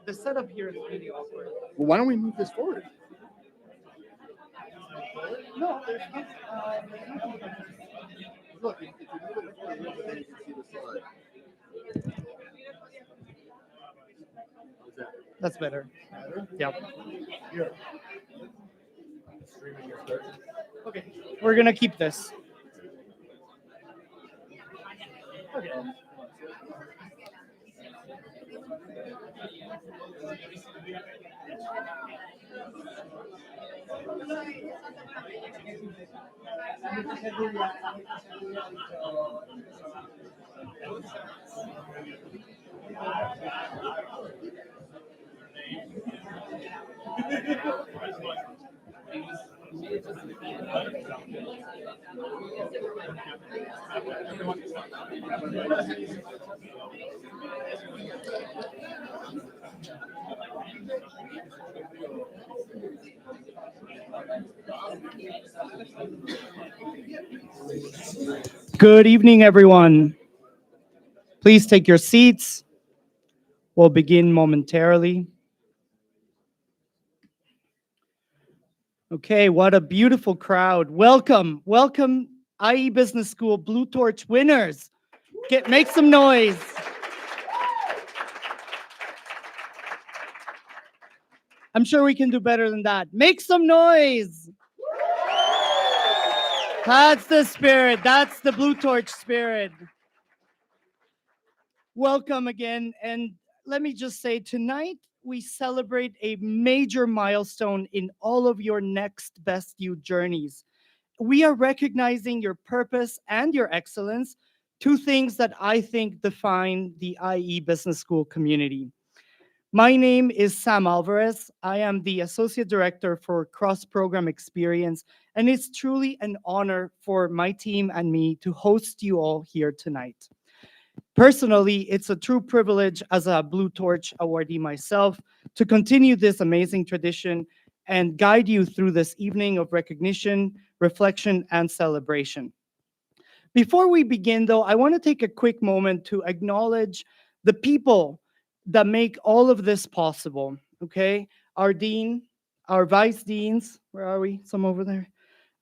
The setup here is really awkward. Well, why don't we move this forward? No, there's Look, if you move it forward a little bit, then you can see the slide. That's better. Yeah. Here. Okay. We're gonna keep this. Okay. Good evening, everyone. Please take your seats. We'll begin momentarily. Okay, what a beautiful crowd. Welcome, welcome, IE Business School Blue Torch winners. Make some noise. I'm sure we can do better than that. Make some noise. That's the spirit. That's the Blue Torch spirit. Welcome again. And let me just say, tonight we celebrate a major milestone in all of your next best you journeys. We are recognizing your purpose and your excellence, two things that I think define the IE Business School community. My name is Sam Alvarez. I am the Associate Director for Cross-Program Experience, and it's truly an honor for my team and me to host you all here tonight. Personally, it's a true privilege as a Blue Torch awardee myself to continue this amazing tradition and guide you through this evening of recognition, reflection, and celebration. Before we begin, though, I want to take a quick moment to acknowledge the people that make all of this possible, okay? Our dean, our vice deans, where are we? Some over there.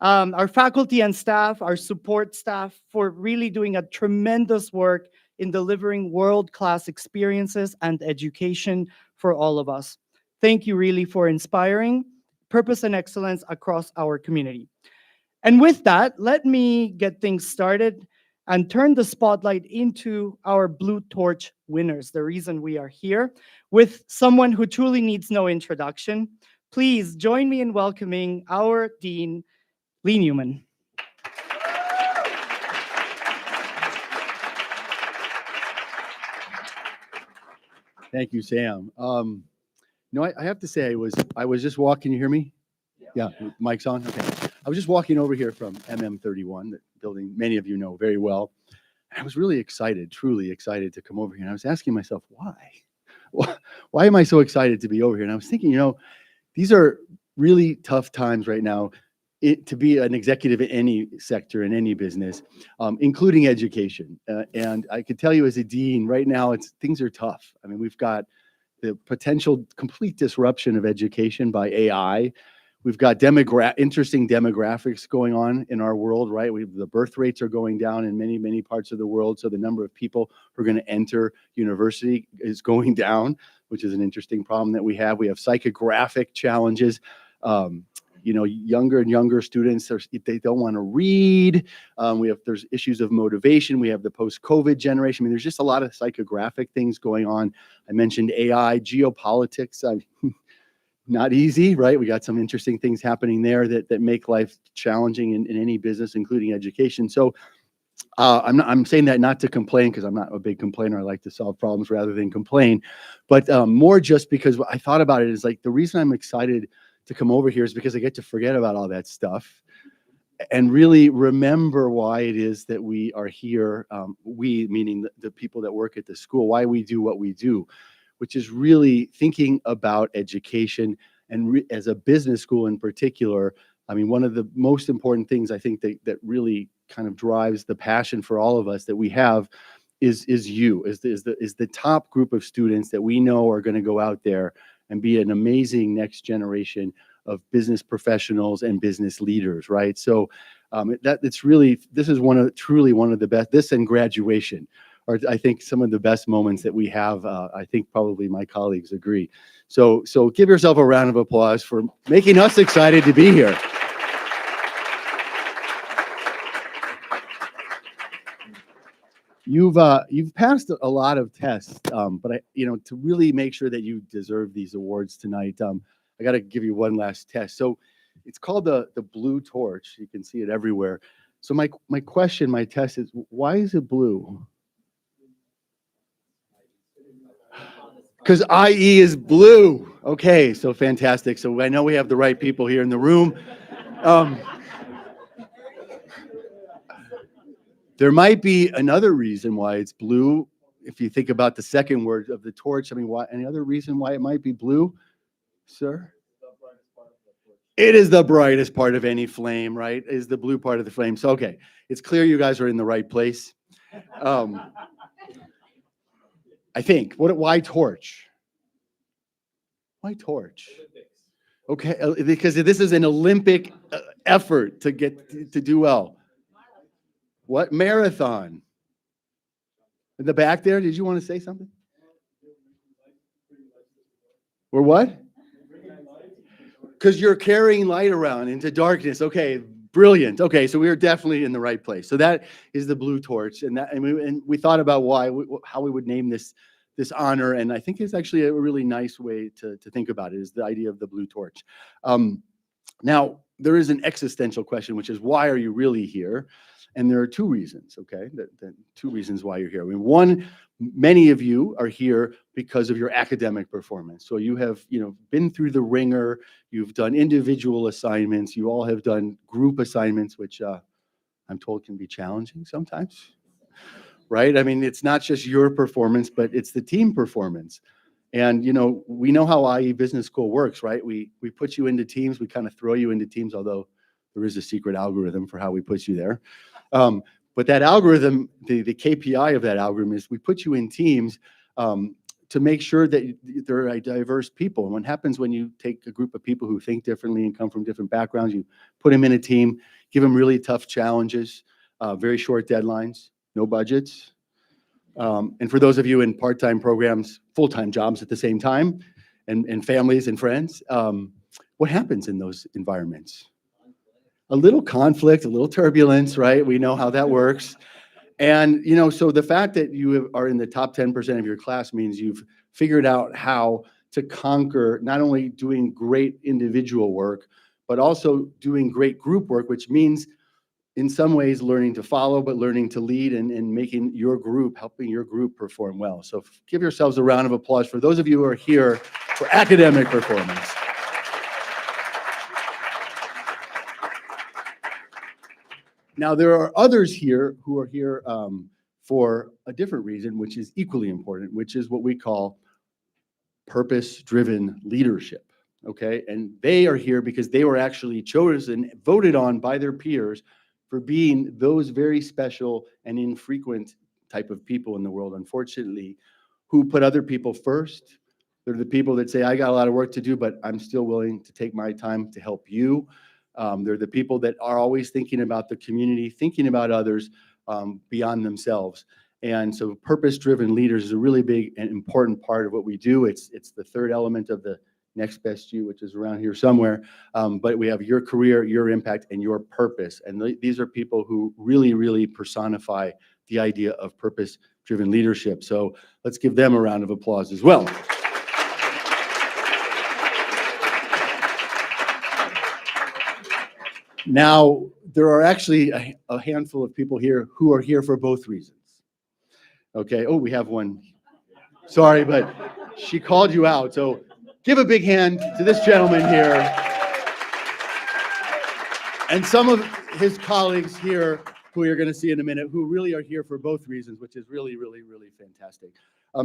Our faculty and staff, our support staff for really doing a tremendous work in delivering world-class experiences and education for all of us. Thank you really for inspiring purpose and excellence across our community. And with that, let me get things started and turn the spotlight into our Blue Torch winners, the reason we are here, with someone who truly needs no introduction. Please join me in welcoming our Dean, Lee Newman. Thank you, Sam. I have to say, I was just walking. You hear me? Yeah, mic's on. Okay. I was just walking over here from MM31, the building many of you know very well. And I was really excited, truly excited to come over here. And I was asking myself, why? Why am I so excited to be over here? And I was thinking, these are really tough times right now to be an executive in any sector, in any business, including education. And I could tell you as a dean, right now, things are tough. I mean, we've got the potential complete disruption of education by AI. We've got interesting demographics going on in our world, right? The birth rates are going down in many, many parts of the world. So the number of people who are going to enter university is going down, which is an interesting problem that we have. We have psychographic challenges. Younger and younger students, they don't want to read. There's issues of motivation. We have the post-COVID generation. I mean, there's just a lot of psychographic things going on. I mentioned AI, geopolitics. Not easy, right? We got some interesting things happening there that make life challenging in any business, including education. So I'm saying that not to complain, because I'm not a big complainer. I like to solve problems rather than complain, but more just because I thought about it is like the reason I'm excited to come over here is because I get to forget about all that stuff and really remember why it is that we are here. We, meaning the people that work at the school, why we do what we do, which is really thinking about education and as a business school in particular. I mean, one of the most important things I think that really kind of drives the passion for all of us that we have is you, is the top group of students that we know are going to go out there and be an amazing next generation of business professionals and business leaders, right? So it's really, this is truly one of the best, this and graduation are, I think, some of the best moments that we have. I think probably my colleagues agree. So give yourself a round of applause for making us excited to be here. You've passed a lot of tests, but to really make sure that you deserve these awards tonight, I got to give you one last test. So it's called the blue torch. You can see it everywhere. So my test is, why is it blue? Because IE is blue. Okay, so fantastic. So I know we have the right people here in the room. There might be another reason why it's blue. If you think about the second word of the torch, I mean, why? Any other reason why it might be blue, sir? It is the brightest part of any flame, right? Is the blue part of the flame. So, okay, it's clear you guys are in the right place. I think. Why torch? Why torch? Okay, because this is an Olympic effort to get to do well. What? Marathon. In the back there, did you want to say something? Or what? Because you're carrying light around into darkness. Okay, brilliant. Okay, so we are definitely in the right place. So that is the blue torch, and we thought about how we would name this honor, and I think it's actually a really nice way to think about it. Is the idea of the blue torch. Now there is an existential question, which is, why are you really here? And there are two reasons, okay? Two reasons why you're here. I mean, one, many of you are here because of your academic performance. So you have, been through the ringer. You've done individual assignments. You all have done group assignments, which I'm told can be challenging sometimes, right? I mean, it's not just your performance, but it's the team performance. And, we know how IE Business School works, right? We put you into teams. We kind of throw you into teams, although there is a secret algorithm for how we put you there. But that algorithm, the KPI of that algorithm is we put you in teams to make sure that there are diverse people. And what happens when you take a group of people who think differently and come from different backgrounds, you put them in a team, give them really tough challenges, very short deadlines, no budgets. And for those of you in part-time programs, full-time jobs at the same time, and families and friends, what happens in those environments? A little conflict, a little turbulence, right? We know how that works. And, so the fact that you are in the top 10% of your class means you've figured out how to conquer not only doing great individual work, but also doing great group work, which means in some ways learning to follow, but learning to lead and helping your group perform well. So give yourselves a round of applause for those of you who are here for academic performance. Now, there are others here who are here for a different reason, which is equally important, which is what we call purpose-driven leadership, okay? And they are here because they were actually chosen, voted on by their peers for being those very special and infrequent type of people in the world, unfortunately, who put other people first. They're the people that say, I got a lot of work to do, but I'm still willing to take my time to help you. They're the people that are always thinking about the community, thinking about others beyond themselves. And so purpose-driven leaders is a really big and important part of what we do. It's the third element of the next best you, which is around here somewhere. But we have your career, your impact, and your purpose. And these are people who really, really personify the idea of purpose-driven leadership. So let's give them a round of applause as well. Now, there are actually a handful of people here who are here for both reasons. Okay, oh, we have one. Sorry, but she called you out. So give a big hand to this gentleman here. And some of his colleagues here who you're going to see in a minute, who really are here for both reasons, which is really, really, really fantastic.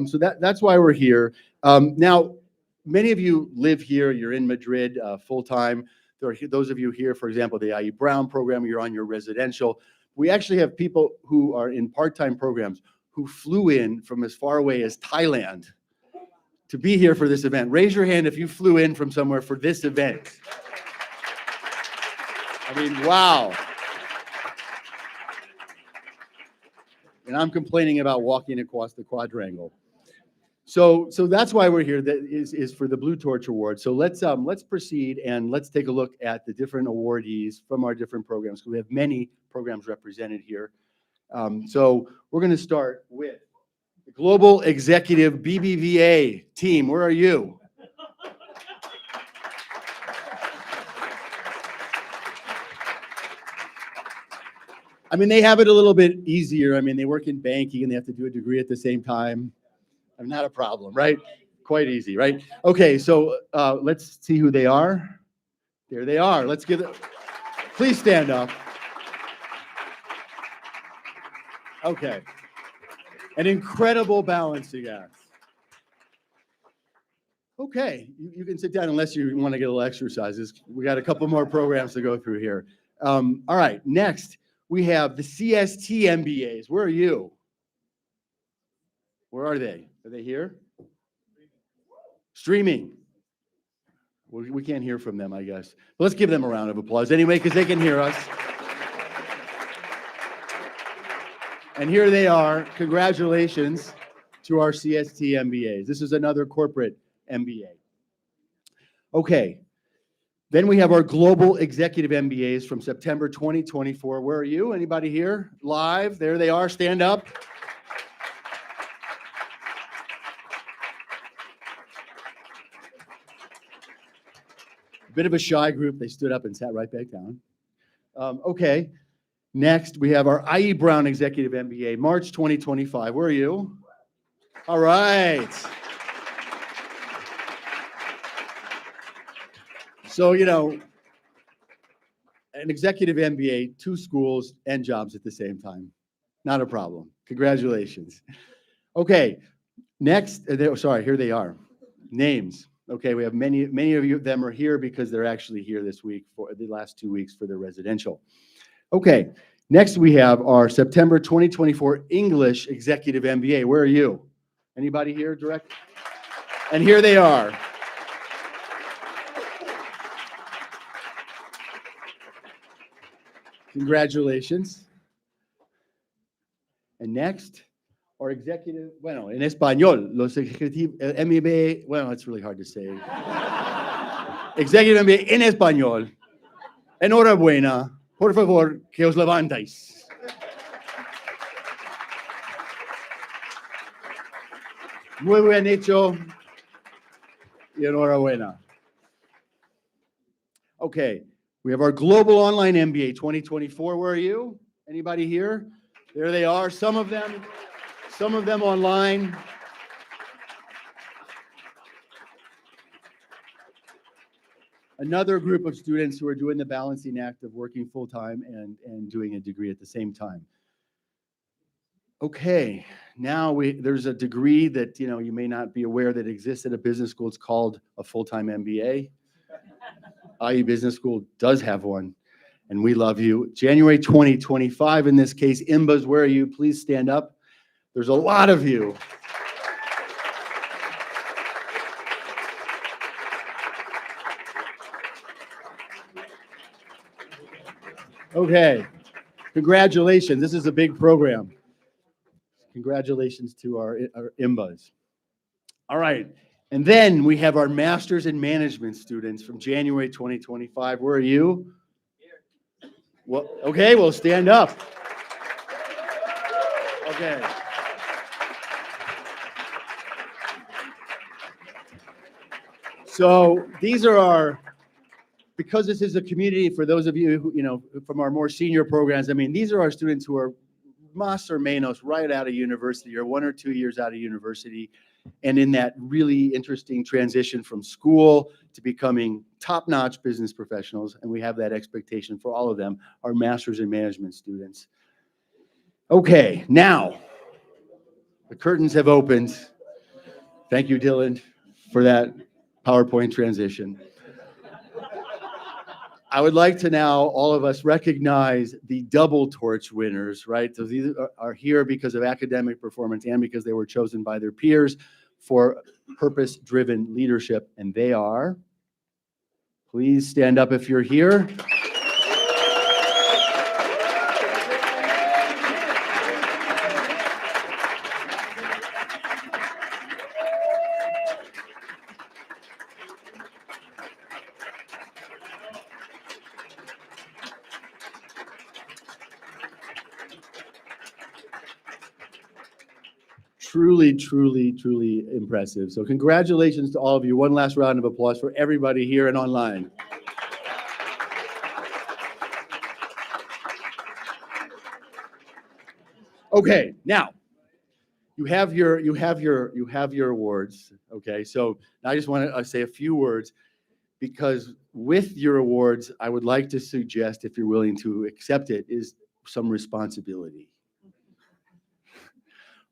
So that's why we're here. Now, many of you live here. You're in Madrid full-time. There are those of you here, for example, the IE Brown program, you're on your residential. We actually have people who are in part-time programs who flew in from as far away as Thailand to be here for this event. Raise your hand if you flew in from somewhere for this event. I mean, wow. And I'm complaining about walking across the quadrangle. So that's why we're here. That is for the Blue Torch Award. So let's proceed and let's take a look at the different awardees from our different programs. We have many programs represented here. So we're going to start with the Global Executive BBVA team. Where are you? I mean, they have it a little bit easier. I mean, they work in banking and they have to do a degree at the same time. Not a problem, right? Quite easy, right? Okay, so let's see who they are. There they are. Let's give it. Please stand up. Okay. An incredible balancing act. Okay, you can sit down unless you want to get a little exercises. We got a couple more programs to go through here. All right, next we have the CST MBAs. Where are you? Where are they? Are they here? Streaming. We can't hear from them, I guess. But let's give them a round of applause anyway, because they can hear us. And here they are. Congratulations to our CST MBAs. This is another corporate MBA. Okay. Then we have our Global Executive MBAs from September 2024. Where are you? Anybody here? Live. There they are. Stand up. Bit of a shy group. They stood up and sat right back down. Okay. Next, we have our IE Brown Executive MBA, March 2025. Where are you? All right. So, an executive MBA, 2 schools and jobs at the same time. Not a problem. Congratulations. Okay. Next, here they are. Names. Okay, we have many of them are here because they're actually here this week for the last 2 weeks for their residential. Okay, next we have our September 2024 English Executive MBA. Where are you? Anybody here direct? And here they are. Congratulations. And next, our executive, en español, los ejecutivos, MBA, it's really hard to say. Executive MBA en español. Enhorabuena. Por favor, que os levantéis. Muy bien hecho. Y enhorabuena. Okay, we have our Global Online MBA 2024. Where are you? Anybody here? There they are. Some of them online. Another group of students who are doing the balancing act of working full-time and doing a degree at the same time. Okay, now there's a degree that you may not be aware that exists at a business school. It's called a full-time MBA. IE Business School does have one, and we love you. January 2025 in this case. IMBAs, where are you? Please stand up. There's a lot of you. Okay, congratulations. This is a big program. Congratulations to our IMBAs. All right, and then we have our Masters in Management students from January 2025. Where are you? Here. Well, okay, well, stand up. Okay. So these are because this is a community for those of you who, from our more senior programs, these are our students who are mas or menos right out of university or 1 or 2 years out of university and in that really interesting transition from school to becoming top-notch business professionals. And we have that expectation for all of them, our Masters in Management students. Okay, now the curtains have opened. Thank you, Dylan, for that PowerPoint transition. I would like to now, all of us, recognize the double torch winners, right? So these are here because of academic performance and because they were chosen by their peers for purpose-driven leadership. And they are, please stand up if you're here. Truly, truly, truly impressive. So congratulations to all of you. One last round of applause for everybody here and online. Okay, now you have your awards. Okay, so I just want to say a few words because with your awards, I would like to suggest, if you're willing to accept it, is some responsibility.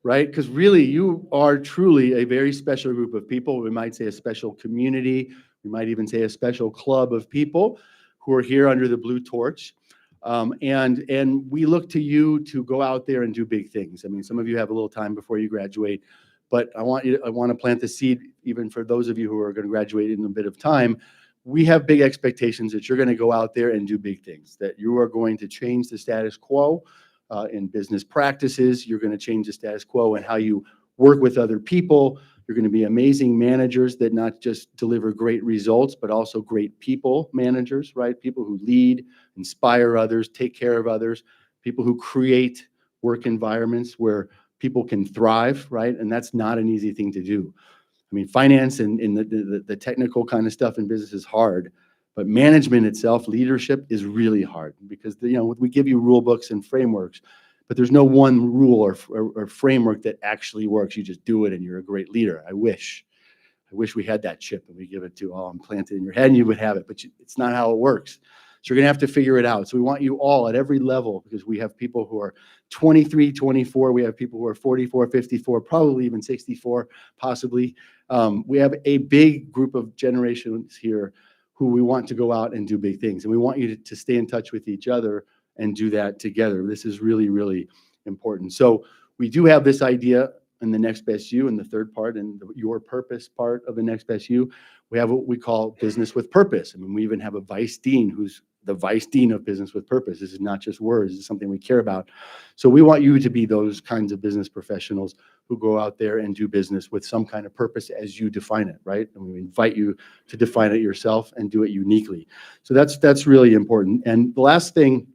Right? Because really, you are truly a very special group of people. We might say a special community. We might even say a special club of people who are here under the blue torch. And we look to you to go out there and do big things. I mean, some of you have a little time before you graduate, but I want to plant the seed, even for those of you who are going to graduate in a bit of time. We have big expectations that you're going to go out there and do big things, that you are going to change the status quo in business practices. You're going to change the status quo in how you work with other people. You're going to be amazing managers that not just deliver great results, but also great people managers, right? People who lead, inspire others, take care of others, people who create work environments where people can thrive, right? And that's not an easy thing to do. I mean, finance and the technical kind of stuff in business is hard, but management itself, leadership, is really hard because we give you rule books and frameworks, but there's no one rule or framework that actually works. You just do it and you're a great leader. I wish we had that chip and we give it to all and plant it in your head and you would have it, but it's not how it works. So you're going to have to figure it out. So we want you all at every level, because we have people who are 23, 24. We have people who are 44, 54, probably even 64, possibly. We have a big group of generations here who we want to go out and do big things. And we want you to stay in touch with each other and do that together. This is really, really important. So we do have this idea in the Next Best You, in the third part, and your purpose part of the Next Best You. We have what we call business with purpose. I mean, we even have a vice dean who's the vice dean of business with purpose. This is not just words, it's something we care about. So we want you to be those kinds of business professionals who go out there and do business with some kind of purpose as you define it, right? And we invite you to define it yourself and do it uniquely. So that's really important. And the last thing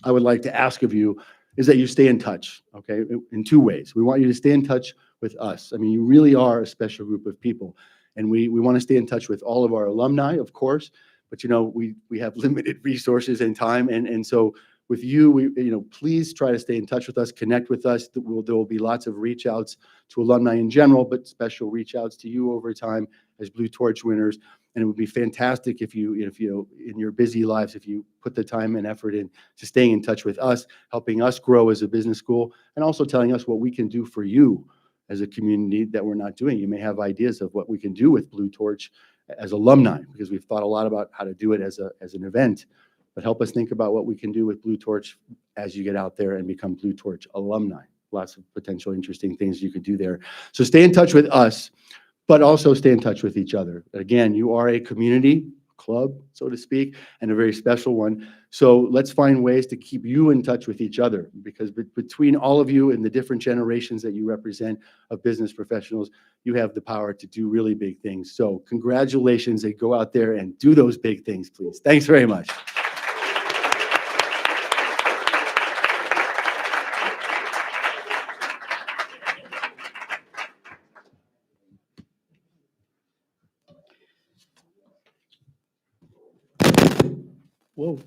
I would like to ask of you is that you stay in touch, okay, in two ways. We want you to stay in touch with us. I mean, you really are a special group of people. And we want to stay in touch with all of our alumni, of course, but we have limited resources and time. And so with you, please try to stay in touch with us, connect with us. There will be lots of reach outs to alumni in general, but special reach outs to you over time as Blue Torch winners. And it would be fantastic if you in your busy lives, if you put the time and effort into staying in touch with us, helping us grow as a business school, and also telling us what we can do for you as a community that we're not doing. You may have ideas of what we can do with Blue Torch as alumni, because we've thought a lot about how to do it as an event. But help us think about what we can do with Blue Torch as you get out there and become Blue Torch alumni. Lots of potential interesting things you could do there. So stay in touch with us, but also stay in touch with each other. Again, you are a community club, so to speak, and a very special one. So let's find ways to keep you in touch with each other, because between all of you and the different generations that you represent of business professionals, you have the power to do really big things. So congratulations, and go out there and do those big things, please. Thanks very much. Whoa.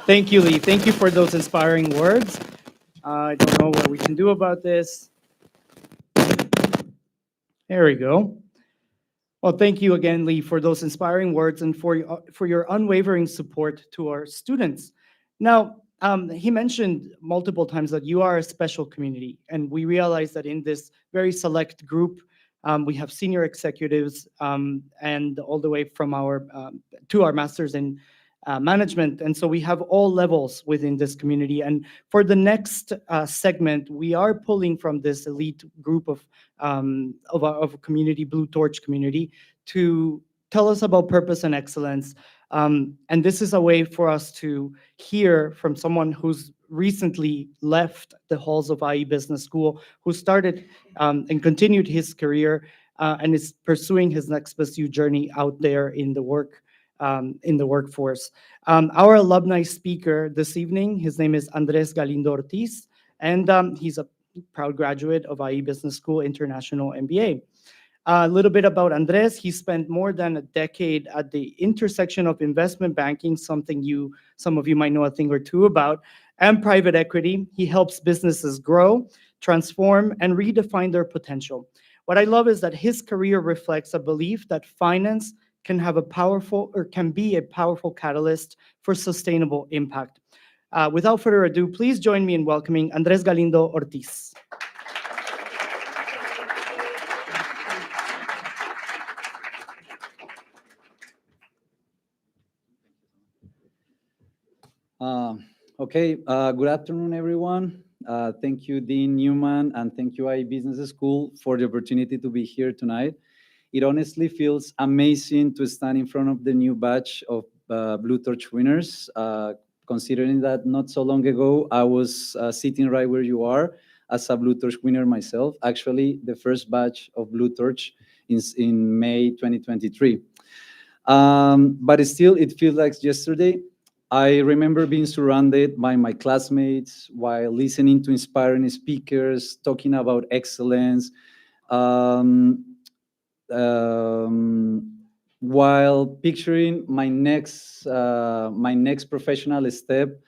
Thank you, Lee. Thank you for those inspiring words. I don't know what we can do about this. There we go. Well, thank you again, Lee, for those inspiring words and for your unwavering support to our students. Now, he mentioned multiple times that you are a special community, and we realize that in this very select group, We have senior executives and all the way from our to our masters in management. And so we have all levels within this community. And for the next segment, we are pulling from this elite group of a community, Blue Torch community, to tell us about purpose and excellence. And this is a way for us to hear from someone who's recently left the halls of IE Business School, who started and continued his career and is pursuing his next best you journey out there in the workforce. Our alumni speaker this evening, his name is Andres Galindo Ortiz, and he's a proud graduate of IE Business School International MBA. A little bit about Andres. He spent more than a decade at the intersection of investment banking, some of you might know a thing or two about, and private equity. He helps businesses grow, transform, and redefine their potential. What I love is that his career reflects a belief that finance can be a powerful catalyst for sustainable impact. Without further ado, please join me in welcoming Andres Galindo Ortiz. Good afternoon, everyone. Thank you, Dean Newman, and thank you, IE Business School, for the opportunity to be here tonight. It honestly feels amazing to stand in front of the new batch of Blue Torch winners, considering that not so long ago, I was sitting right where you are as a Blue Torch winner myself, actually the first batch of Blue Torch in May 2023. But still, it feels like yesterday. I remember being surrounded by my classmates while listening to inspiring speakers, talking about excellence, while picturing my next professional step,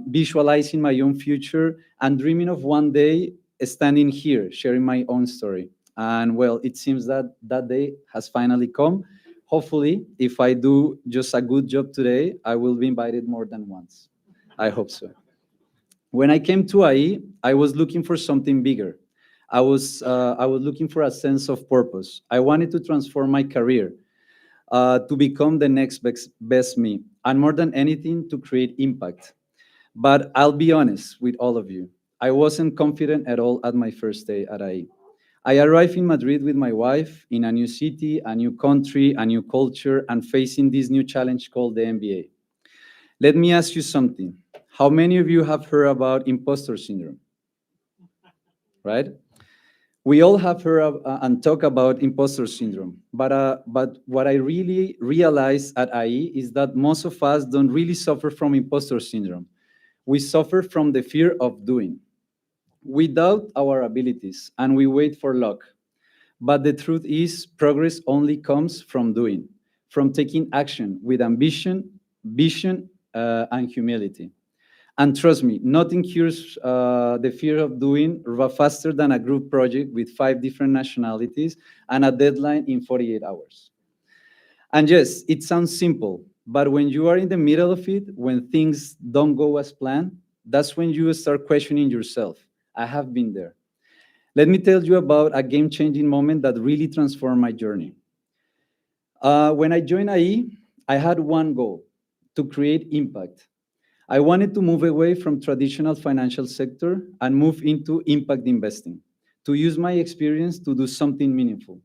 visualizing my own future, and dreaming of one day standing here, sharing my own story. And well, it seems that that day has finally come. Hopefully, if I do just a good job today, I will be invited more than once. I hope so. When I came to IE, I was looking for something bigger. I was looking for a sense of purpose. I wanted to transform my career, to become the next best me, and more than anything, to create impact. But I'll be honest with all of you, I wasn't confident at all at my first day at IE. I arrived in Madrid with my wife in a new city, a new country, a new culture, and facing this new challenge called the MBA. Let me ask you something. How many of you have heard about imposter syndrome? Right? We all have heard and talk about imposter syndrome, but what I really realized at IE is that most of us don't really suffer from imposter syndrome. We suffer from the fear of doing. We doubt our abilities and we wait for luck. But the truth is, progress only comes from doing, from taking action with ambition, vision, and humility. And trust me, nothing cures the fear of doing faster than a group project with 5 different nationalities and a deadline in 48 hours. And yes, it sounds simple, but when you are in the middle of it, when things don't go as planned, that's when you start questioning yourself. I have been there. Let me tell you about a game-changing moment that really transformed my journey. When I joined IE, I had one goal: to create impact. I wanted to move away from traditional financial sector and move into impact investing, to use my experience to do something meaningful.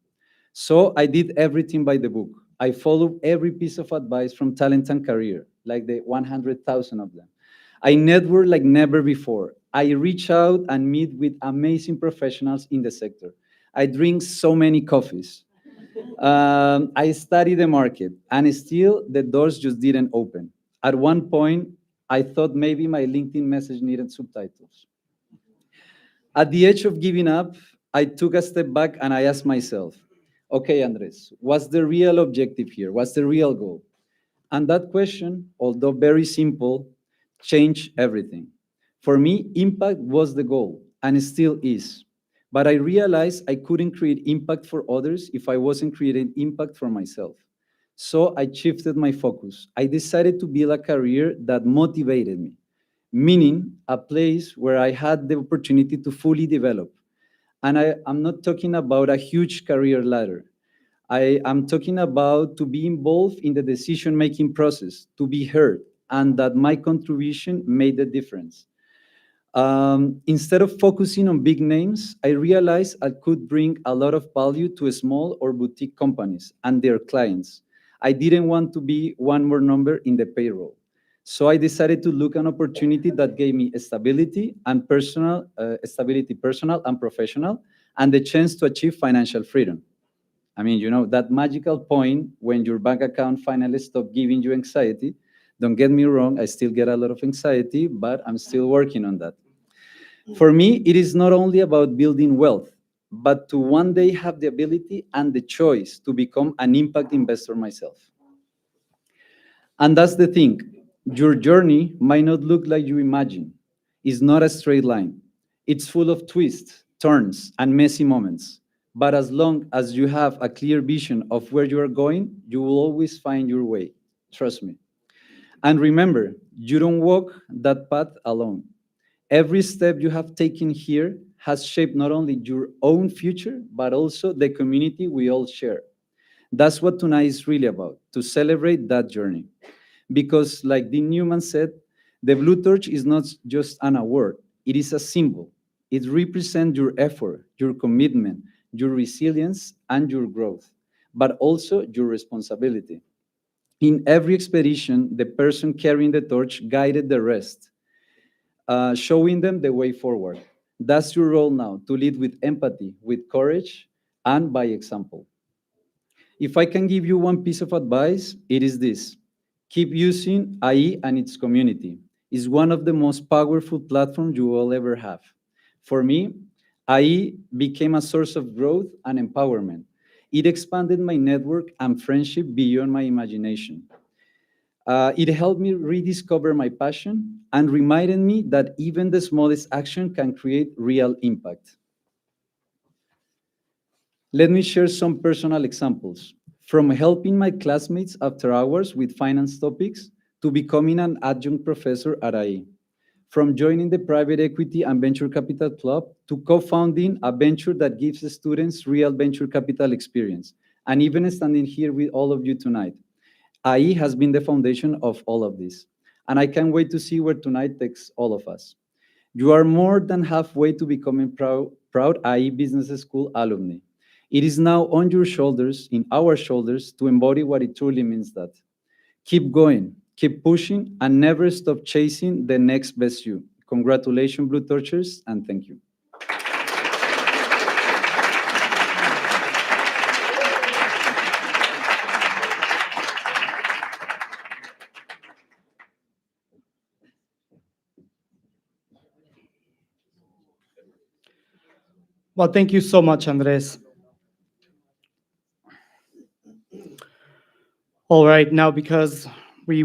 So I did everything by the book. I followed every piece of advice from Talent and Career, like the 100,000 of them. I networked like never before. I reach out and meet with amazing professionals in the sector. I drink so many coffees. I study the market, and still the doors just didn't open. At one point, I thought maybe my LinkedIn message needed subtitles. At the edge of giving up, I took a step back and I asked myself, okay, Andres, what's the real objective here? What's the real goal? And that question, although very simple, changed everything. For me, impact was the goal and it still is. But I realized I couldn't create impact for others if I wasn't creating impact for myself. So I shifted my focus. I decided to build a career that motivated me, meaning a place where I had the opportunity to fully develop. And I'm not talking about a huge career ladder. I am talking about to be involved in the decision-making process, to be heard, and that my contribution made a difference. Instead of focusing on big names, I realized I could bring a lot of value to small or boutique companies and their clients. I didn't want to be one more number in the payroll. So I decided to look an opportunity that gave me stability, personal and professional, and the chance to achieve financial freedom. I mean, that magical point when your bank account finally stopped giving you anxiety. Don't get me wrong, I still get a lot of anxiety, but I'm still working on that. For me, it is not only about building wealth, but to one day have the ability and the choice to become an impact investor myself. And that's the thing. Your journey might not look like you imagine. It's not a straight line. It's full of twists, turns, and messy moments. But as long as you have a clear vision of where you are going, you will always find your way. Trust me. And remember, you don't walk that path alone. Every step you have taken here has shaped not only your own future, but also the community we all share. That's what tonight is really about, to celebrate that journey. Because, like Dean Newman said, the Blue Torch is not just an award, it is a symbol. It represents your effort, your commitment, your resilience, and your growth, but also your responsibility. In every expedition, the person carrying the torch guided the rest, showing them the way forward. That's your role now, to lead with empathy, with courage, and by example. If I can give you one piece of advice, it is this. Keep using AI and its community. It's one of the most powerful platforms you will ever have. For me, AI became a source of growth and empowerment. It expanded my network and friendship beyond my imagination. It helped me rediscover my passion and reminded me that even the smallest action can create real impact. Let me share some personal examples. From helping my classmates after hours with finance topics to becoming an adjunct professor at IE. From joining the private equity and venture capital club to co-founding a venture that gives students real venture capital experience, and even standing here with all of you tonight. IE has been the foundation of all of this, and I can't wait to see where tonight takes all of us. You are more than halfway to becoming proud IE Business School alumni. It is now on your shoulders, in our shoulders, to embody what it truly means that. Keep going, keep pushing, and never stop chasing the next best you. Congratulations, Blue Torchers, and thank you. Well, thank you so much, Andres. All right, now because we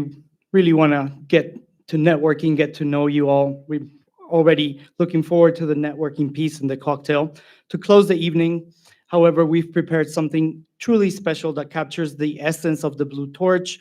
really want to get to networking, get to know you all, we're already looking forward to the networking piece and the cocktail. To close the evening, however, we've prepared something truly special that captures the essence of the Blue Torch,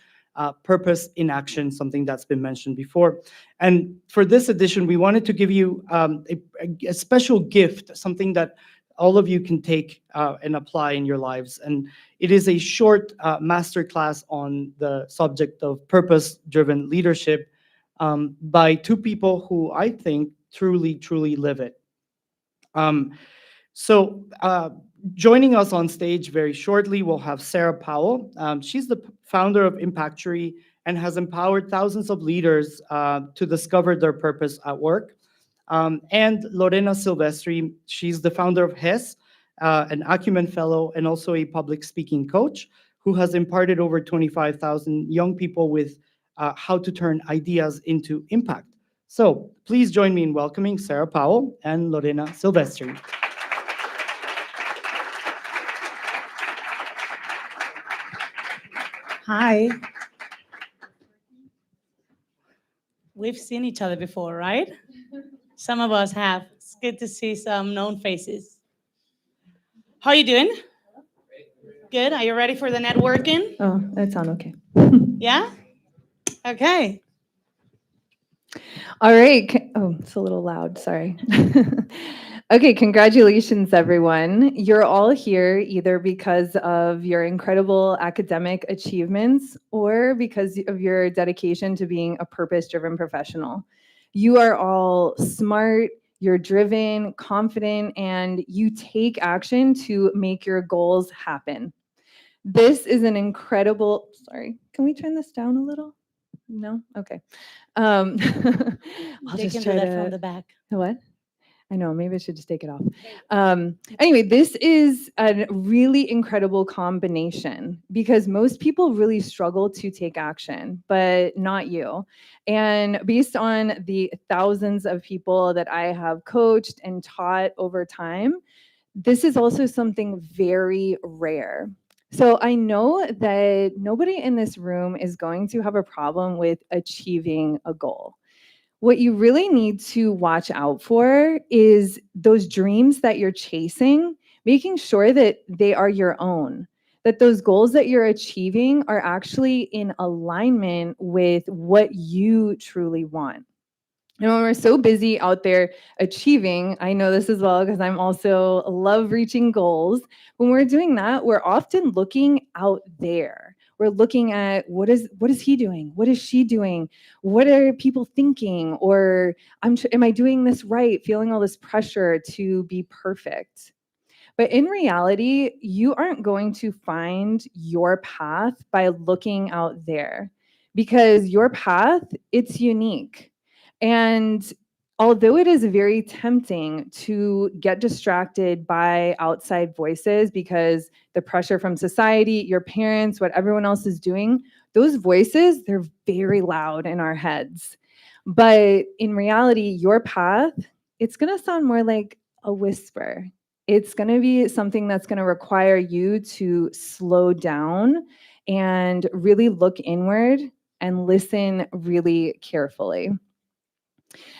purpose in action, something that's been mentioned before. And for this edition, we wanted to give you a special gift, something that all of you can take and apply in your lives. And it is a short masterclass on the subject of purpose-driven leadership by two people who I think truly, truly live it. So joining us on stage very shortly, we'll have Sarah Powell. She's the founder of Impactory and has empowered thousands of leaders to discover their purpose at work. And Lorena Silvestri, she's the founder of HES, an Acumen Fellow and also a public speaking coach who has imparted over 25,000 young people with how to turn ideas into impact. So please join me in welcoming Sarah Powell and Lorena Silvestri. Hi. We've seen each other before, right? Some of us have. It's good to see some known faces. How are you doing? Good. Are you ready for the networking? Oh, that sounds okay. Yeah? Okay. All right. Oh, it's a little loud. Sorry. Okay, congratulations, everyone. You're all here either because of your incredible academic achievements or because of your dedication to being a purpose driven professional. You are all smart, you're driven, confident, and you take action to make your goals happen. This is an incredible. Sorry, can we turn this down a little? No? Okay. Um, I'll They just can do try that from to. the back. What? I know, maybe I should just take it off. Anyway, this is a really incredible combination because most people really struggle to take action, but not you. And based on the thousands of people that I have coached and taught over time, this is also something very rare. So I know that nobody in this room is going to have a problem with achieving a goal. What you really need to watch out for is those dreams that you're chasing, making sure that they are your own, that those goals that you're achieving are actually in alignment with what you truly want. And when we're so busy out there achieving, I know this as well because I'm also love reaching goals. When we're doing that, we're often looking out there. We're looking at what is he doing? What is she doing? What are people thinking? Or am I doing this right? Feeling all this pressure to be perfect. But in reality, you aren't going to find your path by looking out there because your path, it's unique. And although it is very tempting to get distracted by outside voices because the pressure from society, your parents, what everyone else is doing, those voices, they're very loud in our heads. But in reality, your path, it's going to sound more like a whisper. It's going to be something that's going to require you to slow down and really look inward and listen really carefully.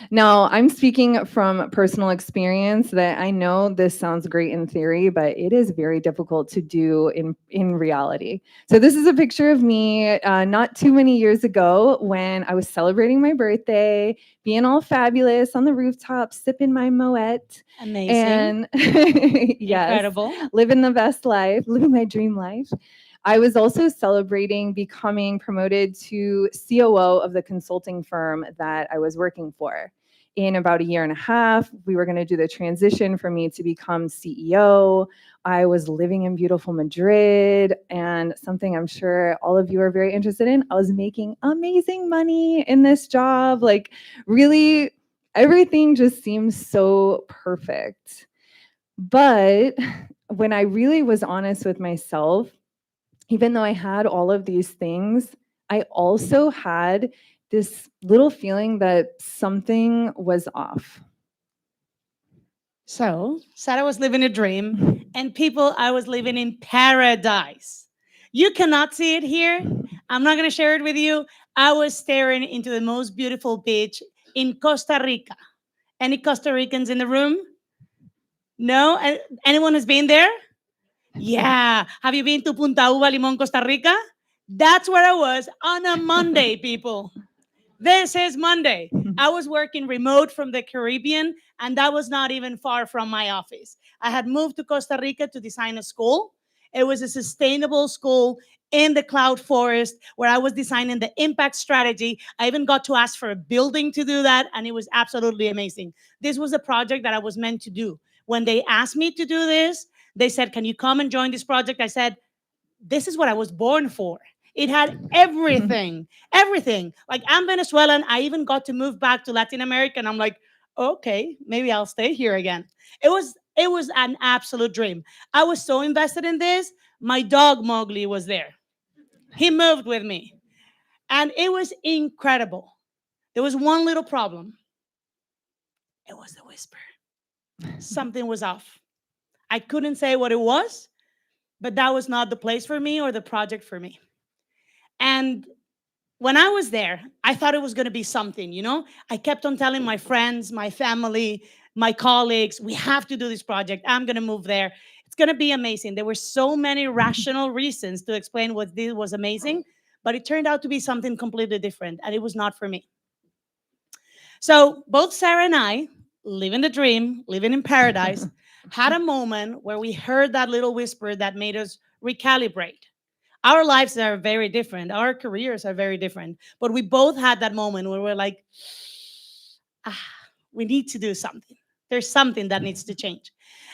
Now, I'm speaking from personal experience that I know this sounds great in theory, but it is very difficult to do in reality. So this is a picture of me not too many years ago when I was celebrating my birthday, being all fabulous on the rooftop, sipping my Moet. Amazing. And yes, Incredible. living the best life, living my dream life. I was also celebrating becoming promoted to COO of the consulting firm that I was working for. In about a year and a half, we were going to do the transition for me to become CEO. I was living in beautiful Madrid, and something I'm sure all of you are very interested in. I was making amazing money in this job. Like, really, everything just seems so perfect. But when I really was honest with myself, even though I had all of these things, I also had this little feeling that something was off. So, Sarah was living a dream, and people, I was living in paradise. You cannot see it here. I'm not going to share it with you. I was staring into the most beautiful beach in Costa Rica. Any Costa Ricans in the room? No? Anyone has been there? Yeah. Have you been to Punta Uva, Limón, Costa Rica? That's where I was on a Monday, people. This is Monday. I was working remote from the Caribbean, and that was not even far from my office. I had moved to Costa Rica to design a school. It was a sustainable school in the cloud forest where I was designing the impact strategy. I even got to ask for a building to do that, and it was absolutely amazing. This was a project that I was meant to do. When they asked me to do this, they said, "Can you come and join this project?" I said, "This is what I was born for." It had everything, everything. Like, I'm Venezuelan. I even got to move back to Latin America, and I'm like, okay, maybe I'll stay here again. It was an absolute dream. I was so invested in this. My dog Mowgli was there. He moved with me, and it was incredible. There was one little problem. It was the whisper. Something was off. I couldn't say what it was, but that was not the place for me or the project for me. And when I was there, I thought it was going to be something, you know? I kept on telling my friends, my family, my colleagues, we have to do this project. I'm going to move there. It's going to be amazing. There were so many rational reasons to explain what this was amazing, but it turned out to be something completely different, and it was not for me. So both Sarah and I, living the dream, living in paradise, had a moment where we heard that little whisper that made us recalibrate. Our lives are very different. Our careers are very different. But we both had that moment where we're like, ah, we need to do something. There's something that needs to change.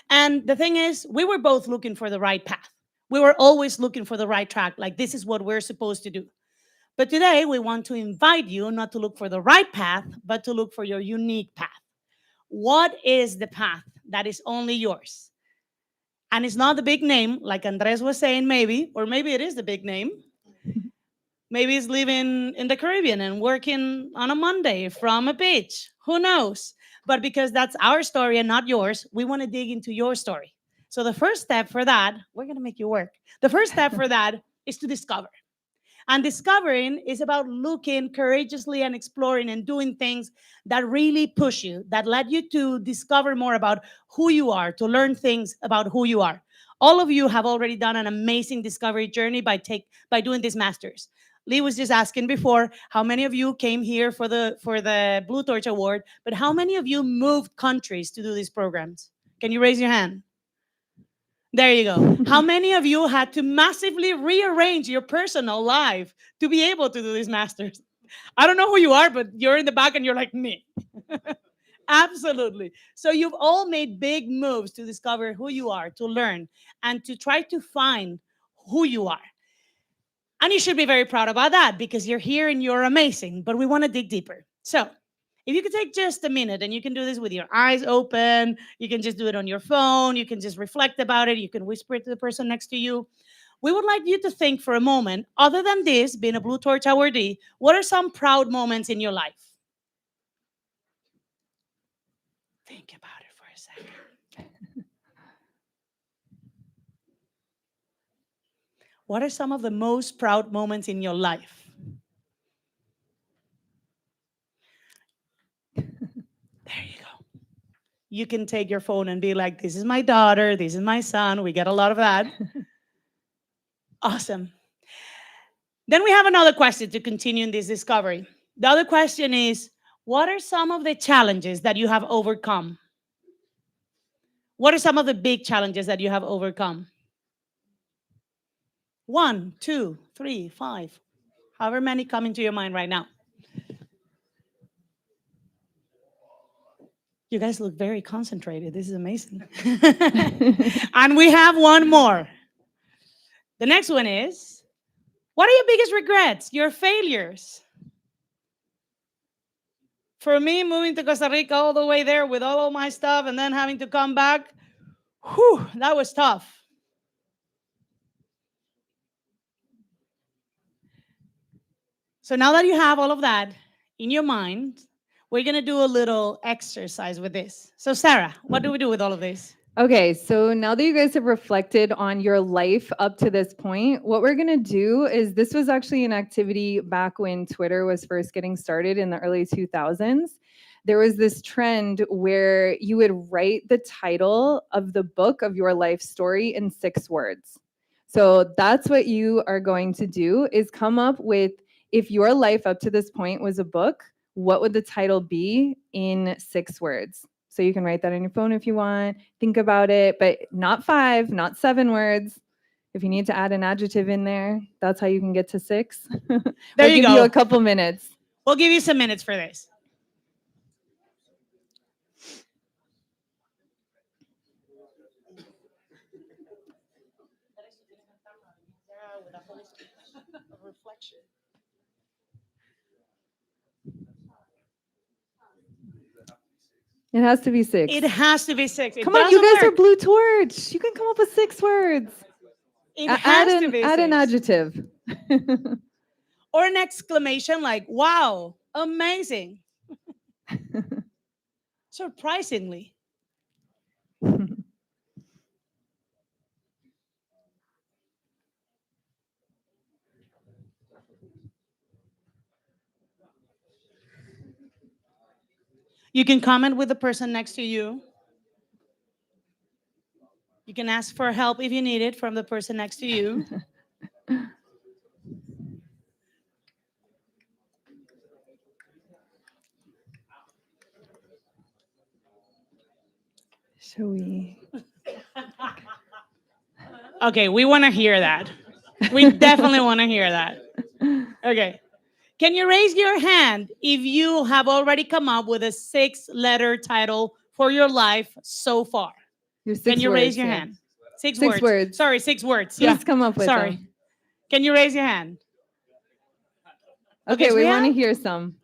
And the thing is, we were both looking for the right path. We were always looking for the right track, like this is what we're supposed to do. But today, we want to invite you not to look for the right path, but to look for your unique path. What is the path that is only yours? And it's not the big name, like Andres was saying, maybe, or maybe it is the big name. Maybe it's living in the Caribbean and working on a Monday from a beach. Who knows? But because that's our story and not yours, we want to dig into your story. So the first step for that, we're going to make you work. The first step for that is to discover. And discovering is about looking courageously and exploring and doing things that really push you, that let you to discover more about who you are, to learn things about who you are. All of you have already done an amazing discovery journey by doing this masters. Lee was just asking before how many of you came here for the Blue Torch Award, but how many of you moved countries to do these programs? Can you raise your hand? There you go. How many of you had to massively rearrange your personal life to be able to do these masters? I don't know who you are, but you're in the back and you're like me. Absolutely. So you've all made big moves to discover who you are, to learn, and to try to find who you are. And you should be very proud about that because you're here and you're amazing, but we want to dig deeper. So if you could take just a minute and you can do this with your eyes open, you can just do it on your phone, you can just reflect about it, you can whisper it to the person next to you. We would like you to think for a moment, other than this, being a Blue Torch awardee, what are some proud moments in your life? Think about it for a second. What are some of the most proud moments in your life? There you go. You can take your phone and be like, this is my daughter, this is my son. We get a lot of that. Awesome. Then we have another question to continue in this discovery. The other question is, what are some of the challenges that you have overcome? What are some of the big challenges that you have overcome? 1, 2, 3, 5, however many come into your mind right now. You guys look very concentrated. This is amazing. And we have one more. The next one is, what are your biggest regrets, your failures? For me, moving to Costa Rica all the way there with all of my stuff and then having to come back, whew, that was tough. So now that you have all of that in your mind, we're going to do a little exercise with this. So Sarah, what do we do with all of this? Okay, so now that you guys have reflected on your life up to this point, what we're going to do is this was actually an activity back when Twitter was first getting started in the early 2000s. There was this trend where you would write the title of the book of your life story in 6 words. So that's what you are going to do is come up with, if your life up to this point was a book, what would the title be in 6 words? So you can write that on your phone if you want, think about it, but not 5, not 7 words. If you need to add an adjective in there, that's how you can get to 6. There we'll you give go. you a couple minutes. We'll give you some minutes for this. It has to be 6. It has to be 6. Come on, you guys are Blue Torch. You can come up with 6 words. It has to be add an 6. adjective. Or an exclamation like, wow, amazing. Surprisingly. You can comment with the person next to you. You can ask for help if you need it from the person next to you. Shall we? Okay, we want to hear that. We definitely want to hear that. Okay. Can you raise your hand if you have already come up with a 6-letter title for your life so far? Your 6 Can you words, raise your yeah. hand? 6 6 words. words. Sorry, 6 words. Who's Yeah. come up with Sorry. them? Can you raise your hand? Okay, so we we want to have- hear some.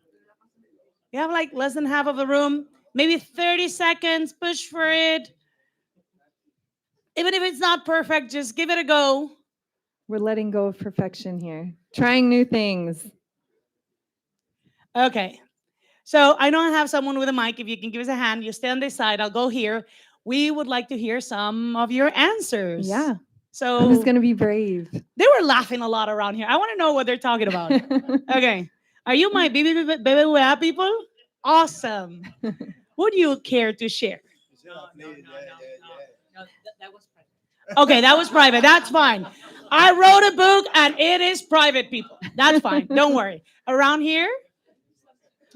You have like less than half of the room. Maybe 30 seconds. Push for it. Even if it's not perfect, just give it a go. We're letting go of perfection here. Trying new things. Okay. So I know I have someone with a mic. If you can give us a hand, you stay on this side. I'll go here. We would like to hear some of your answers. Yeah. So Who's going to be brave? they were laughing a lot around here. I want to know what they're talking about. Okay. Are you my BBBA people? Awesome. Would you care to share? Okay, that was private. That's fine. I wrote a book and it is private, people. That's fine. Don't worry. Around here?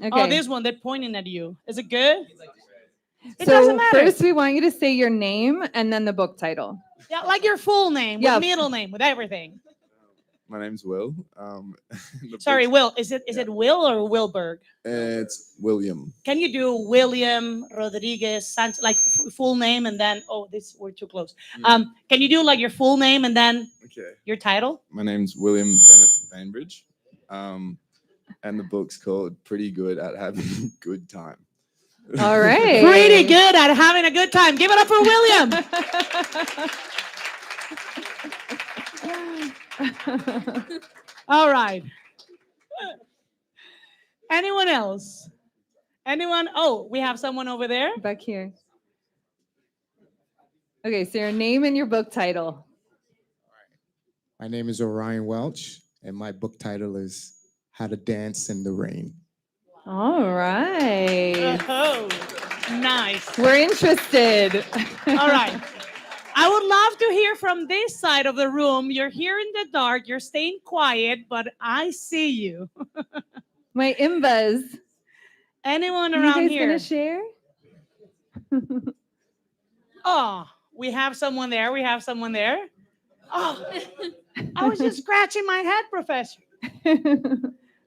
Okay. Oh, this one, they're pointing at you. Is it good? It so doesn't matter. first we want you to say your name and then the book title. Yeah, like your full name, Yeah. with middle name, with everything. My name's Will. Sorry, book's- Will. Is it Will or Wilberg? It's William. Can you do William Rodriguez Sanchez, like full name and then we're too close. Can you do like your full name and then Okay. your title? My name's William Bennett Bainbridge. And the book's called Pretty Good at Having a Good Time. All right. Pretty good at having a good time. Give it up for William. All right. Anyone else? Anyone? Oh, we have someone over there. Back here. Okay, so your name and your book title. My name is Orion Welch, and my book title is How to Dance in the Rain. All right. Oh, nice. We're interested. All right. I would love to hear from this side of the room. You're here in the dark. You're staying quiet, but I see you. My imbas. Anyone Are you around guys here? gonna share? Oh, we have someone there. We have someone there. Oh, I was just scratching my head, Professor.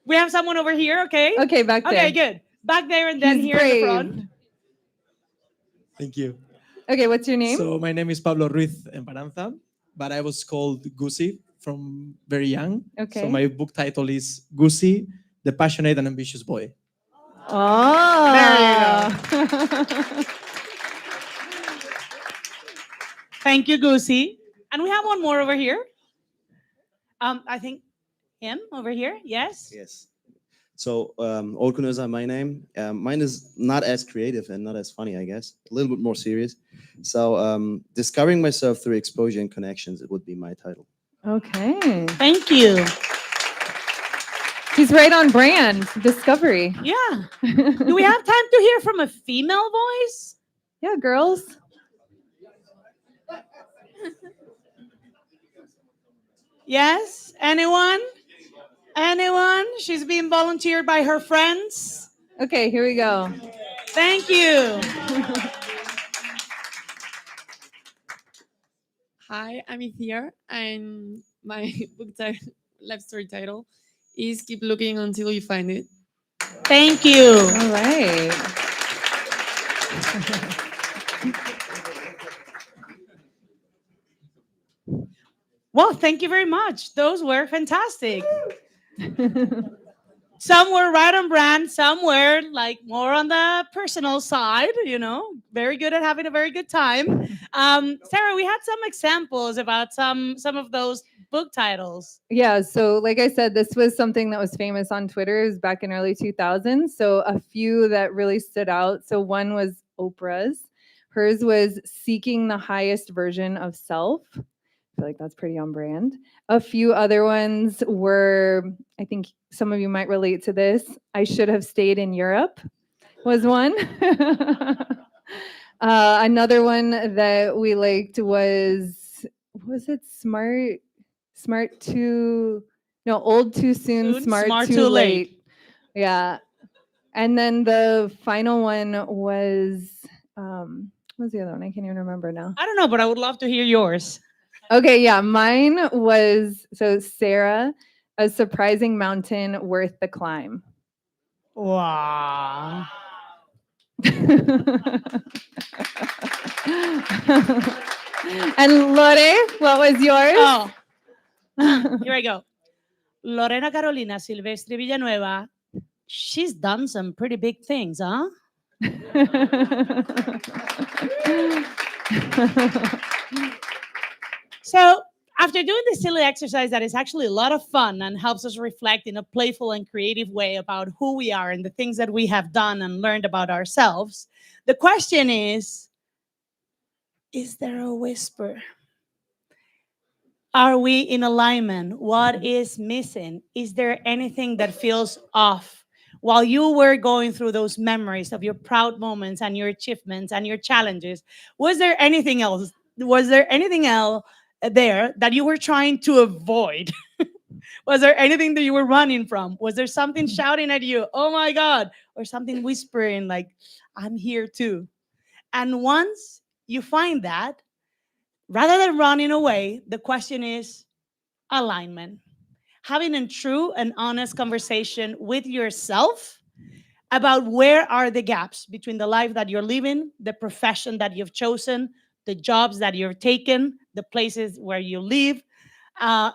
We have someone over here. Okay. Okay, back there. Okay, good. Back there and then He's here in the front. brave. Thank you. Okay, what's your name? So my name is Pablo Ruiz Emparanza, but I was called Gusi from very young. Okay. So my book title is Gusi, the Passionate and Ambitious Boy. Oh. There you Thank you, Goosey. And we have one more over here. I think him over here. Yes. Yes. So Orkunoza, my name. Mine is not as creative and not as funny, I guess. A little bit more serious. So discovering myself through exposure and connections, it would be my title. Okay. Thank you. He's right on brand. Discovery. Yeah. Do we have time to hear from a female voice? Yeah, girls. Yes. Anyone? Anyone? She's being volunteered by her friends. Okay, here we go. Thank you. Hi, I'm here, and my book title, life story title, is "Keep Looking Until You Find It." Thank you. All right. Well, thank you very much. Those were fantastic. Some were right on brand, some were like more on the personal side, very good at having a very good time. Sarah, we had some examples about some of those book titles. Yeah, so like I said, this was something that was famous on Twitter. It was back in early 2000s. So a few that really stood out. So one was Oprah's. Hers was Seeking the Highest Version of Self. I feel like that's pretty on brand. A few other ones were, I think some of you might relate to this. I Should Have Stayed in Europe was one. Another one that we liked was it Old Too Soon, Smart Too Late. Yeah. And then the final one was What was the other one? I can't even remember now. I don't know, but I would love to hear yours. Okay, yeah, mine was so Sarah, a surprising mountain worth the climb. Wow. And Lore, what was yours? Oh, here I go. Lorena Carolina Silvestre Villanueva. She's done some pretty big things, huh? So, after doing this silly exercise that is actually a lot of fun and helps us reflect in a playful and creative way about who we are and the things that we have done and learned about ourselves, the question is there a whisper? Are we in alignment? What is missing? Is there anything that feels off? While you were going through those memories of your proud moments and your achievements and your challenges, was there anything else? Was there anything else there that you were trying to avoid? Was there anything that you were running from? Was there something shouting at you, oh my God, or something whispering like, I'm here too? And once you find that, rather than running away, the question is alignment. Having a true and honest conversation with yourself about where are the gaps between the life that you're living, the profession that you've chosen, the jobs that you've taken, the places where you live,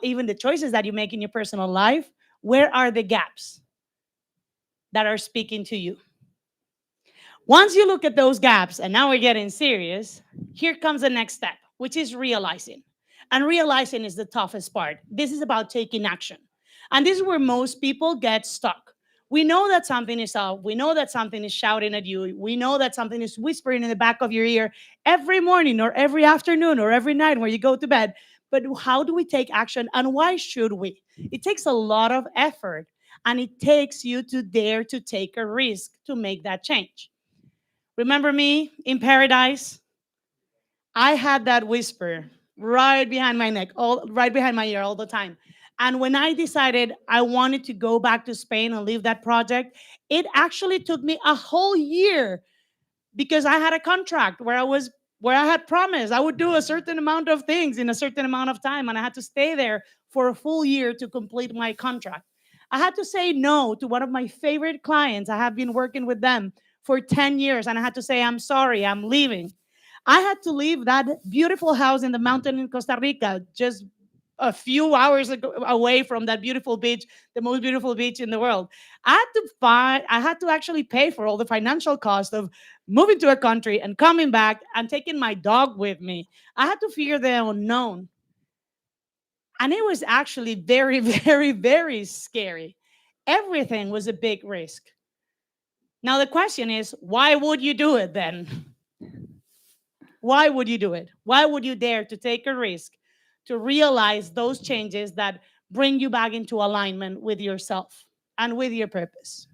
even the choices that you make in your personal life. Where are the gaps that are speaking to you? Once you look at those gaps, and now we're getting serious, here comes the next step, which is realizing. And realizing is the toughest part. This is about taking action. And this is where most people get stuck. We know that something is up. We know that something is shouting at you. We know that something is whispering in the back of your ear every morning or every afternoon or every night when you go to bed. But how do we take action and why should we? It takes a lot of effort and it takes you to dare to take a risk to make that change. Remember me in paradise? I had that whisper right behind my neck, right behind my ear all the time. And when I decided I wanted to go back to Spain and leave that project, it actually took me a whole year because I had a contract where I had promised I would do a certain amount of things in a certain amount of time and I had to stay there for a full year to complete my contract. I had to say no to one of my favorite clients. I have been working with them for 10 years and I had to say I'm sorry, I'm leaving. I had to leave that beautiful house in the mountain in Costa Rica, just a few hours away from that beautiful beach, the most beautiful beach in the world. I had to actually pay for all the financial cost of moving to a country and coming back and taking my dog with me. I had to fear the unknown. And it was actually very, very, very scary. Everything was a big risk. Now, the question is, why would you do it then? Why would you do it? Why would you dare to take a risk to realize those changes that bring you back into alignment with yourself and with your purpose?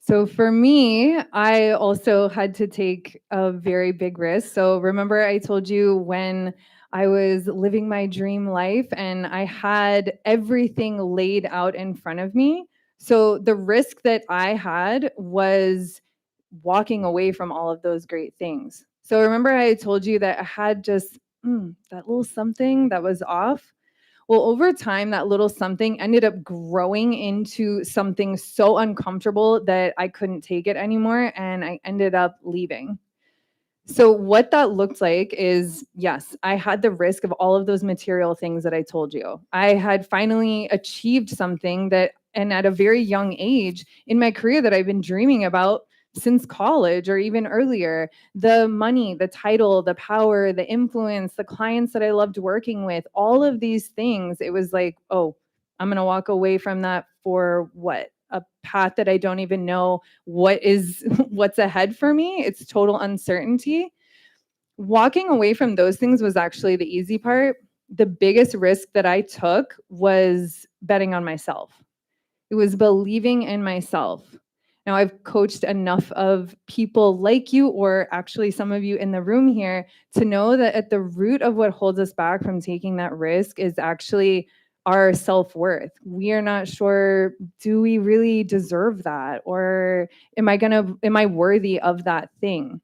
So for me, I also had to take a very big risk. So remember I told you when I was living my dream life and I had everything laid out in front of me. So the risk that I had was walking away from all of those great things. So remember I told you that I had just that little something that was off. Well, over time, that little something ended up growing into something so uncomfortable that I couldn't take it anymore. And I ended up leaving. So, what that looked like is yes, I had the risk of all of those material things that I told you. I had finally achieved something that, and at a very young age in my career that I've been dreaming about since college or even earlier. The money, the title, the power, the influence, the clients that I loved working with, all of these things, it was like, oh, I'm going to walk away from that for what? A path that I don't even know what's ahead for me. It's total uncertainty. Walking away from those things was actually the easy part. The biggest risk that I took was betting on myself. It was believing in myself. Now, I've coached enough of people like you, or actually some of you in the room here, to know that at the root of what holds us back from taking that risk is actually our self-worth. We are not sure, do we really deserve that? Or am I worthy of that thing?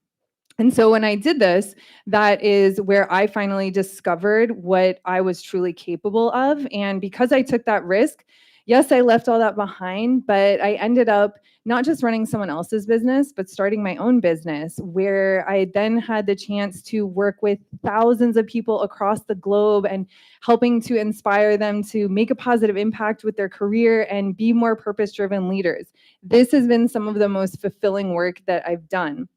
And so when I did this, that is where I finally discovered what I was truly capable of. And because I took that risk, yes, I left all that behind, but I ended up not just running someone else's business, but starting my own business, where I then had the chance to work with thousands of people across the globe and helping to inspire them to make a positive impact with their career and be more purpose-driven leaders. This has been some of the most fulfilling work that I've done.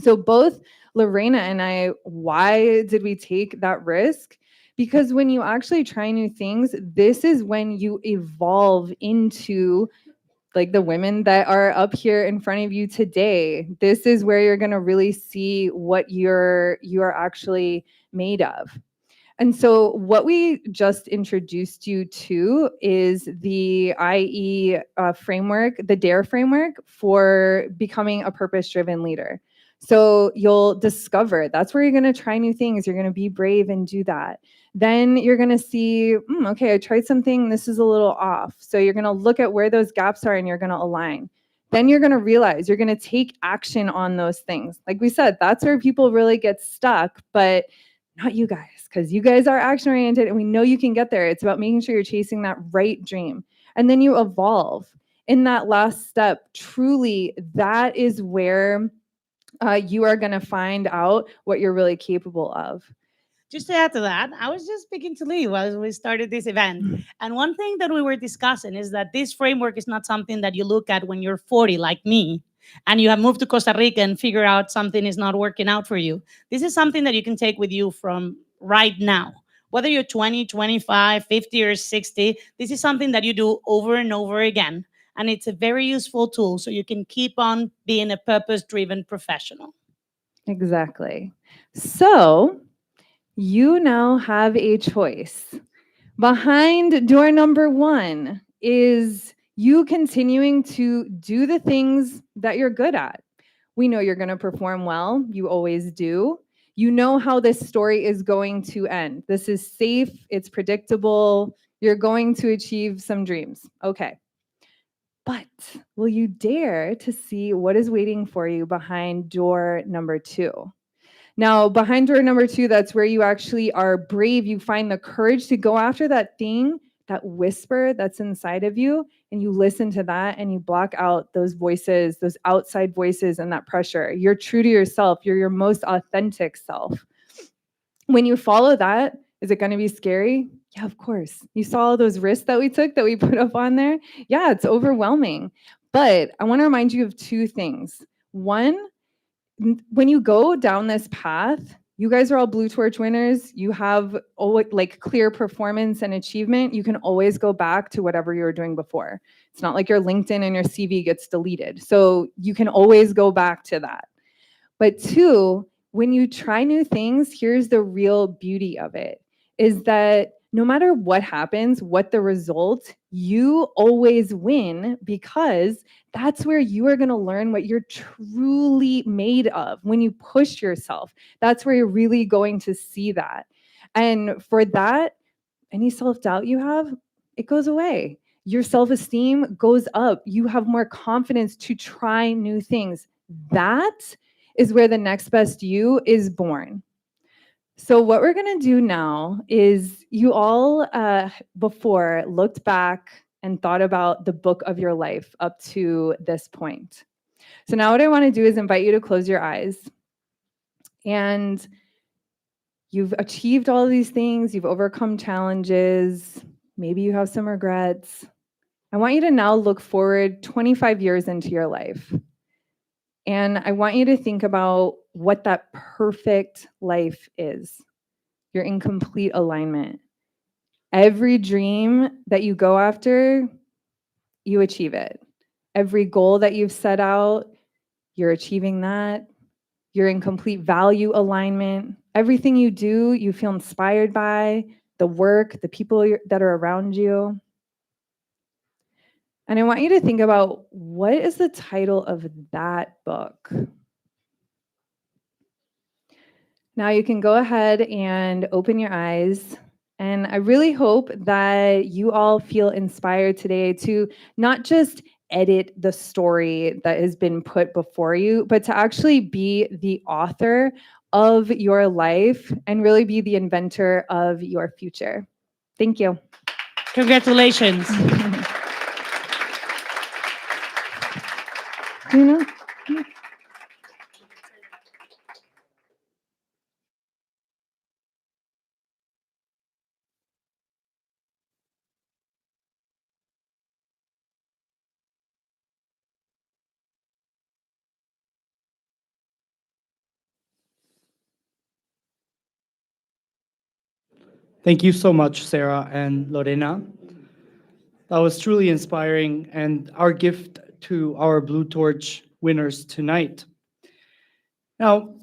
So both Lorena and I, why did we take that risk? Because when you actually try new things, this is when you evolve into like the women that are up here in front of you today. This is where you're going to really see what you're actually made of. And so what we just introduced you to is the IE framework, the DARE framework for becoming a purpose-driven leader. So you'll discover, that's where you're going to try new things. You're going to be brave and do that. Then you're going to see, okay, I tried something, this is a little off. So you're going to look at where those gaps are and you're going to align. Then you're going to realize you're going to take action on those things. Like we said, that's where people really get stuck, but not you guys, because you guys are action oriented and we know you can get there. It's about making sure you're chasing that right dream. And then you evolve. In that last step, truly, that is where you are going to find out what you're really capable of. Just to add to that, I was just speaking to Lee while we started this event. And one thing that we were discussing is that this framework is not something that you look at when you're 40, like me, and you have moved to Costa Rica and figure out something is not working out for you. This is something that you can take with you from right now. Whether you're 20, 25, 50, or 60, this is something that you do over and over again. And it's a very useful tool so you can keep on being a purpose-driven professional. Exactly. So you now have a choice. Behind door number 1 is you continuing to do the things that you're good at. We know you're going to perform well. You always do. You know how this story is going to end. This is safe. It's predictable. You're going to achieve some dreams. Okay. But will you dare to see what is waiting for you behind door number 2? Now, behind door number 2, that's where you actually are brave. You find the courage to go after that thing, that whisper that's inside of you, and you listen to that and you block out those voices, those outside voices and that pressure. You're true to yourself. You're your most authentic self. When you follow that, is it going to be scary? Yeah, of course. You saw all those risks that we took that we put up on there? Yeah, it's overwhelming. But I want to remind you of 2 things. One, when you go down this path, you guys are all Blue Torch winners. You have like clear performance and achievement. You can always go back to whatever you were doing before. It's not like your LinkedIn and your CV gets deleted. So you can always go back to that. But 2, when you try new things, here's the real beauty of it, is that no matter what happens, what the result, you always win, because that's where you are going to learn what you're truly made of. When you push yourself, that's where you're really going to see that. And for that, any self-doubt you have, it goes away. Your self-esteem goes up. You have more confidence to try new things. That is where the next best you is born. So what we're going to do now is, you all before looked back and thought about the book of your life up to this point. So now what I want to do is invite you to close your eyes. And you've achieved all of these things. You've overcome challenges. Maybe you have some regrets. I want you to now look forward 25 years into your life. And I want you to think about what that perfect life is. You're in complete alignment. Every dream that you go after, you achieve it. Every goal that you've set out, you're achieving that. You're in complete value alignment. Everything you do, you feel inspired by, the work, the people that are around you. And I want you to think about, what is the title of that book? Now you can go ahead and open your eyes. And I really hope that you all feel inspired today to not just edit the story that has been put before you, but to actually be the author of your life and really be the inventor of your future. Thank you. Congratulations. You know? Thank you so much, Sarah and Lorena. That was truly inspiring and our gift to our Blue Torch winners tonight. Now,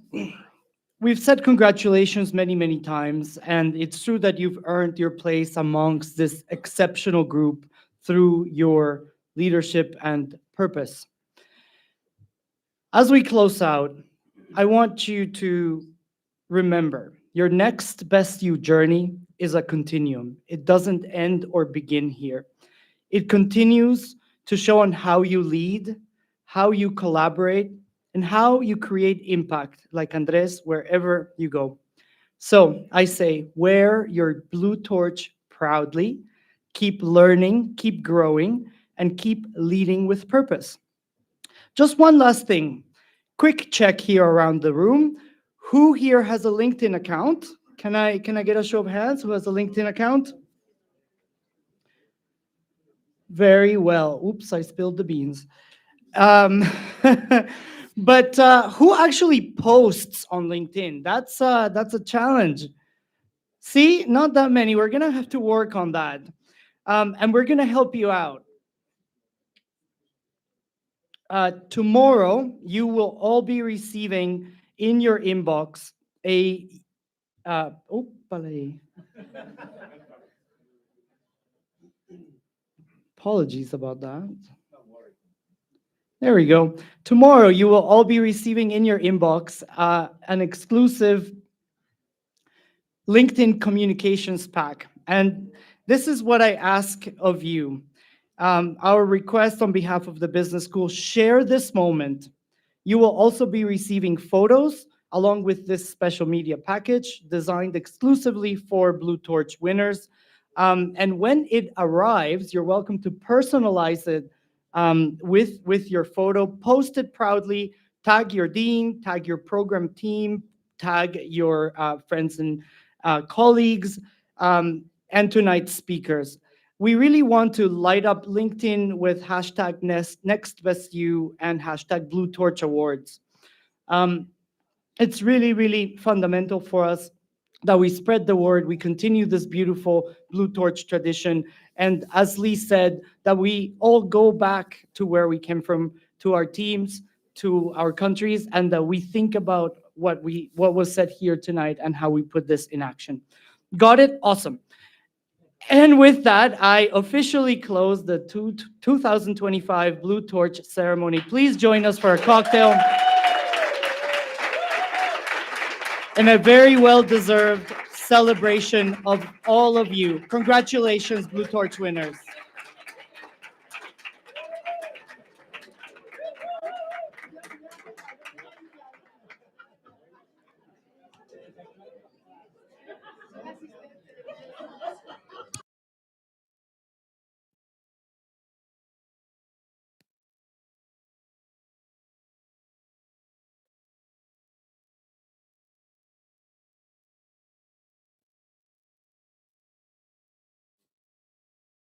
we've said congratulations many, many times, and it's true that you've earned your place amongst this exceptional group through your leadership and purpose. As we close out, I want you to remember your next best you journey is a continuum. It doesn't end or begin here. It continues to show on how you lead, how you collaborate, and how you create impact, like Andres, wherever you go. So I say, wear your blue torch proudly, keep learning, keep growing, and keep leading with purpose. Just one last thing. Quick check here around the room. Who here has a LinkedIn account? Can I get a show of hands who has a LinkedIn account? Very well. Oops, I spilled the beans. Um, but who actually posts on LinkedIn? That's a challenge. See, not that many. We're gonna have to work on that, and we're gonna help you out. Tomorrow, you will all be receiving in your inbox a ballet. Apologies about that. There we go. Tomorrow, you will all be receiving in your inbox an exclusive LinkedIn communications pack. And this is what I ask of you. Our request on behalf of the business school, share this moment. You will also be receiving photos along with this special media package designed exclusively for Blue Torch winners. And when it arrives, you're welcome to personalize it with your photo, post it proudly, tag your dean, tag your program team, tag your friends and colleagues, and tonight's speakers. We really want to light up LinkedIn with hashtag NextBestYou and hashtag Blue Torch Awards. It's really, really fundamental for us that we spread the word, we continue this beautiful Blue Torch tradition, and as Lee said, that we all go back to where we came from, to our teams, to our countries, and that we think about what was said here tonight and how we put this in action. Got it? Awesome. And with that, I officially close the 2025 Blue Torch ceremony. Please join us for a cocktail and a very well-deserved celebration of all of you. Congratulations, Blue Torch winners.